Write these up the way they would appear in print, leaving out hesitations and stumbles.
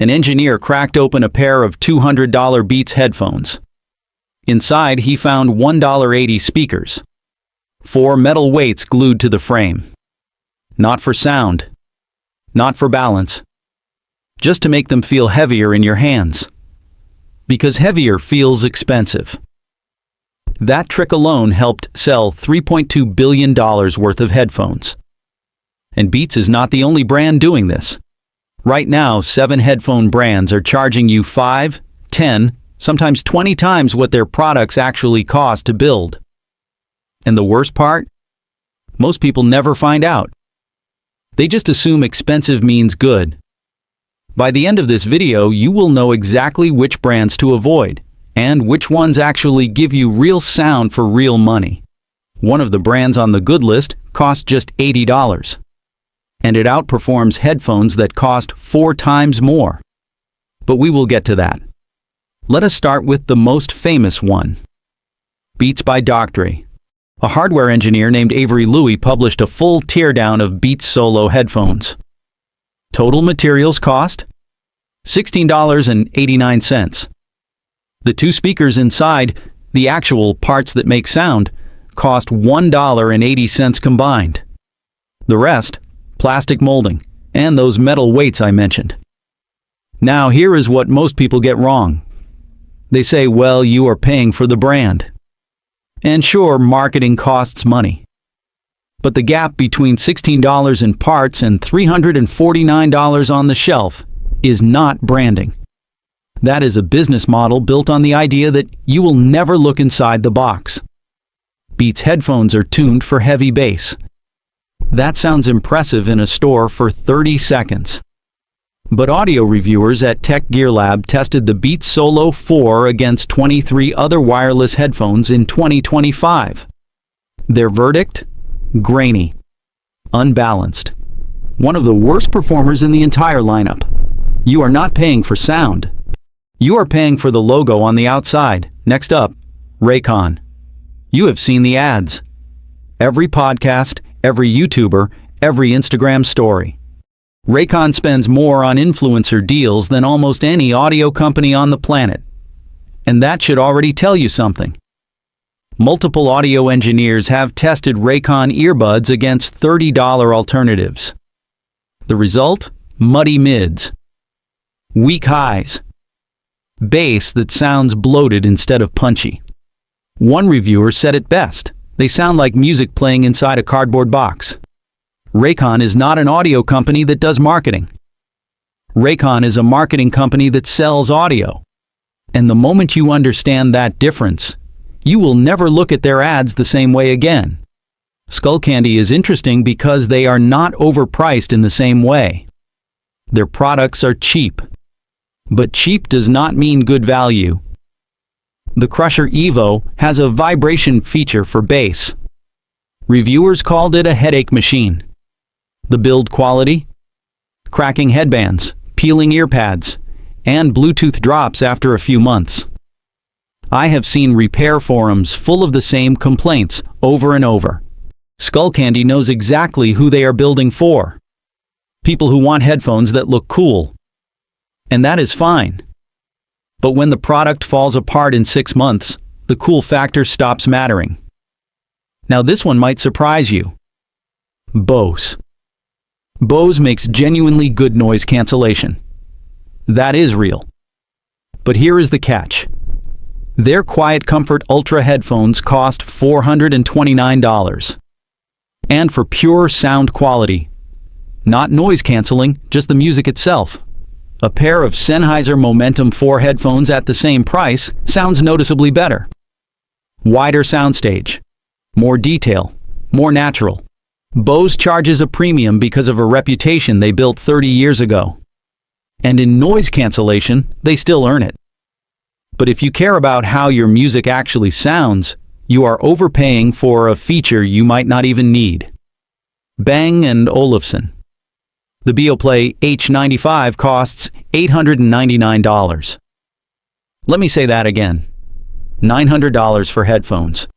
an engineer cracked open a pair of $200 Beats headphones. Inside, he found $1.80 speakers. 4 metal weights glued to the frame. Not for sound. Not for balance. Just to make them feel heavier in your hands. Because heavier feels expensive. That trick alone helped sell $3.2 billion worth of headphones. And Beats is not the only brand doing this. Right now, 7 headphone brands are charging you 5, 10, sometimes 20 times what their products actually cost to build. And the worst part? Most people never find out. They just assume expensive means good. By the end of this video, you will know exactly which brands to avoid, and which ones actually give you real sound for real money. One of the brands on the good list costs just $80. And it outperforms headphones that cost 4 times more. But we will get to that. Let us start with the most famous one. Beats by Dr. A hardware engineer named Avery Louis published a full teardown of Beats Solo headphones. Total materials cost? $16.89. The 2 speakers inside, the actual parts that make sound, cost $1.80 combined. The rest, plastic molding, and those metal weights I mentioned. Now here is what most people get wrong. They say, well, you are paying for the brand. And sure, marketing costs money. But the gap between $16 in parts and $349 on the shelf is not branding. That is a business model built on the idea that you will never look inside the box. Beats headphones are tuned for heavy bass. That sounds impressive in a store for 30 seconds. But audio reviewers at Tech Gear Lab tested the Beats Solo 4 against 23 other wireless headphones in 2025. Their verdict? Grainy. Unbalanced. One of the worst performers in the entire lineup. You are not paying for sound. You are paying for the logo on the outside. Next up, Raycon. You have seen the ads. Every podcast, every YouTuber, every Instagram story. Raycon spends more on influencer deals than almost any audio company on the planet. And that should already tell you something. Multiple audio engineers have tested Raycon earbuds against $30 alternatives. The result? Muddy mids. Weak highs. Bass that sounds bloated instead of punchy. One reviewer said it best. They sound like music playing inside a cardboard box. Raycon is not an audio company that does marketing. Raycon is a marketing company that sells audio. And the moment you understand that difference, you will never look at their ads the same way again. Skullcandy is interesting because they are not overpriced in the same way. Their products are cheap. But cheap does not mean good value. The Crusher Evo has a vibration feature for bass. Reviewers called it a headache machine. The build quality? Cracking headbands, peeling earpads, and Bluetooth drops after a few months. I have seen repair forums full of the same complaints over and over. Skullcandy knows exactly who they are building for. People who want headphones that look cool. And that is fine. But when the product falls apart in 6 months, the cool factor stops mattering. Now this one might surprise you. Bose. Bose makes genuinely good noise cancellation. That is real. But here is the catch. Their Quiet Comfort Ultra headphones cost $429. And for pure sound quality. Not noise canceling, just the music itself. A pair of Sennheiser Momentum 4 headphones at the same price sounds noticeably better. Wider soundstage. More detail. More natural. Bose charges a premium because of a reputation they built 30 years ago. And in noise cancellation, they still earn it. But if you care about how your music actually sounds, you are overpaying for a feature you might not even need. Bang & Olufsen. The Beoplay H95 costs $899. Let me say that again. $900 for headphones.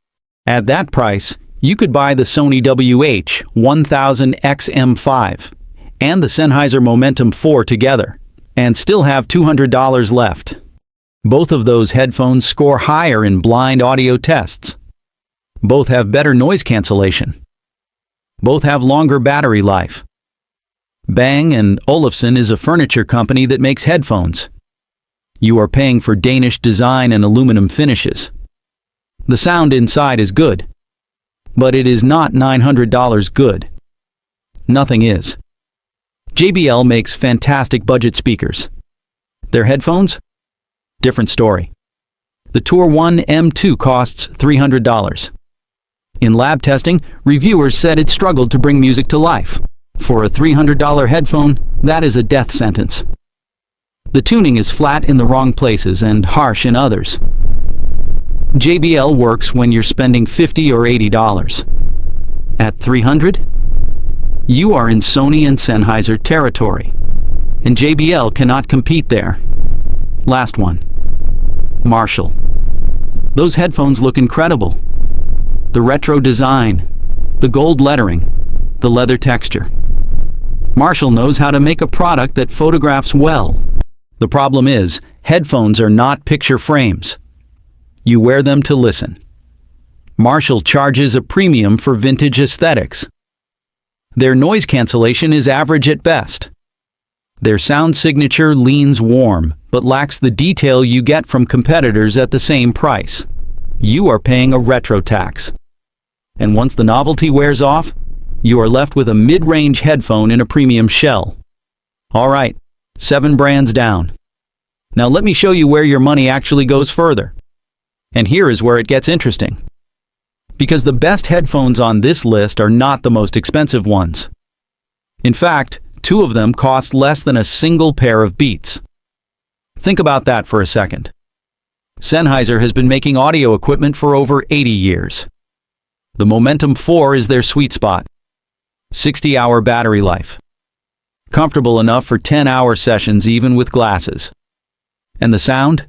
At that price, you could buy the Sony WH-1000XM5 and the Sennheiser Momentum 4 together, and still have $200 left. Both of those headphones score higher in blind audio tests. Both have better noise cancellation. Both have longer battery life. Bang & Olufsen is a furniture company that makes headphones. You are paying for Danish design and aluminum finishes. The sound inside is good, but it is not $900 good. Nothing is. JBL makes fantastic budget speakers. Their headphones? Different story. The Tour 1 M2 costs $300. In lab testing, reviewers said it struggled to bring music to life. For a $300 headphone, that is a death sentence. The tuning is flat in the wrong places and harsh in others. JBL works when you're spending $50 or $80. At $300? You are in Sony and Sennheiser territory, and JBL cannot compete there. Last one. Marshall. Those headphones look incredible. The retro design, the gold lettering, the leather texture. Marshall knows how to make a product that photographs well. The problem is, headphones are not picture frames. You wear them to listen. Marshall charges a premium for vintage aesthetics. Their noise cancellation is average at best. Their sound signature leans warm, but lacks the detail you get from competitors at the same price. You are paying a retro tax. And once the novelty wears off, you are left with a mid-range headphone in a premium shell. All right, 7 brands down. Now let me show you where your money actually goes further. And here is where it gets interesting. Because the best headphones on this list are not the most expensive ones. In fact, 2 of them cost less than a single pair of Beats. Think about that for a second. Sennheiser has been making audio equipment for over 80 years. The Momentum 4 is their sweet spot. 60-hour battery life. Comfortable enough for 10-hour sessions even with glasses. And the sound?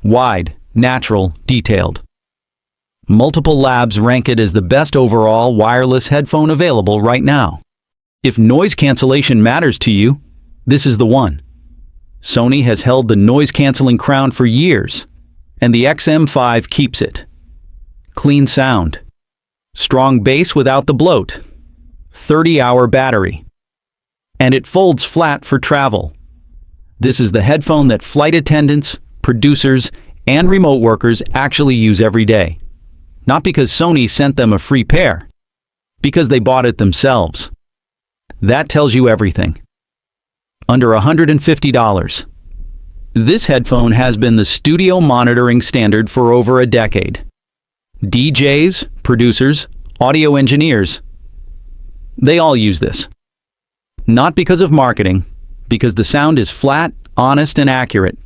Wide, natural, detailed. Multiple labs rank it as the best overall wireless headphone available right now. If noise cancellation matters to you, this is the one. Sony has held the noise-canceling crown for years, and the XM5 keeps it. Clean sound. Strong bass without the bloat. 30-hour battery. And it folds flat for travel. This is the headphone that flight attendants, producers, and remote workers actually use every day. Not because Sony sent them a free pair. Because they bought it themselves. That tells you everything. Under $150. This headphone has been the studio monitoring standard for over a decade. DJs, producers, audio engineers, they all use this. Not because of marketing, because the sound is flat, honest, and accurate.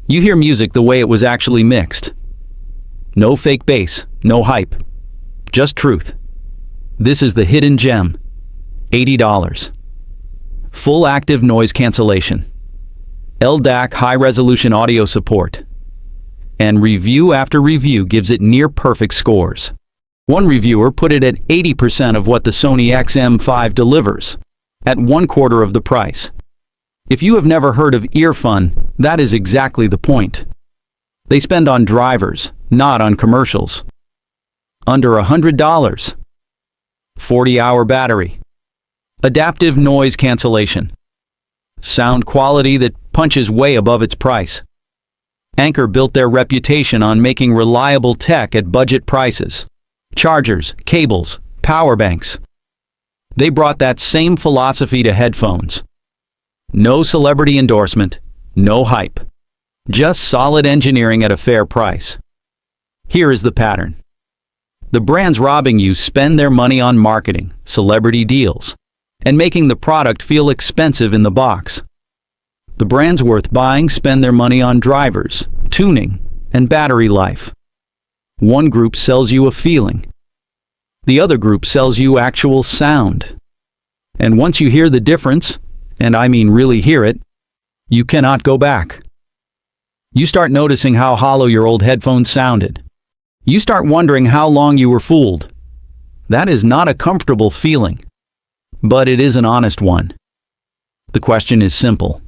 You hear music the way it was actually mixed. No fake bass, no hype. Just truth. This is the hidden gem. $80. Full active noise cancellation. LDAC high-resolution audio support. And review after review gives it near-perfect scores. One reviewer put it at 80% of what the Sony XM5 delivers, at 1/4 of the price. If you have never heard of EarFun, that is exactly the point. They spend on drivers, not on commercials. Under $100. 40-hour battery. Adaptive noise cancellation. Sound quality that punches way above its price. Anker built their reputation on making reliable tech at budget prices. Chargers, cables, power banks. They brought that same philosophy to headphones. No celebrity endorsement, no hype. Just solid engineering at a fair price. Here is the pattern. The brands robbing you spend their money on marketing, celebrity deals, and making the product feel expensive in the box. The brands worth buying spend their money on drivers, tuning, and battery life. One group sells you a feeling. The other group sells you actual sound. And once you hear the difference, and I mean really hear it, you cannot go back. You start noticing how hollow your old headphones sounded. You start wondering how long you were fooled. That is not a comfortable feeling, but it is an honest one. The question is simple.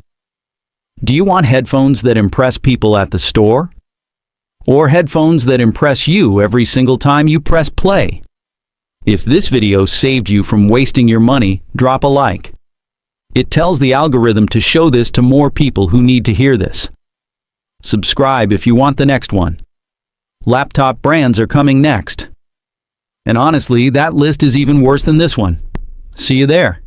Do you want headphones that impress people at the store? Or headphones that impress you every single time you press play? If this video saved you from wasting your money, drop a like. It tells the algorithm to show this to more people who need to hear this. Subscribe if you want the next one. Laptop brands are coming next. And honestly, that list is even worse than this one. See you there.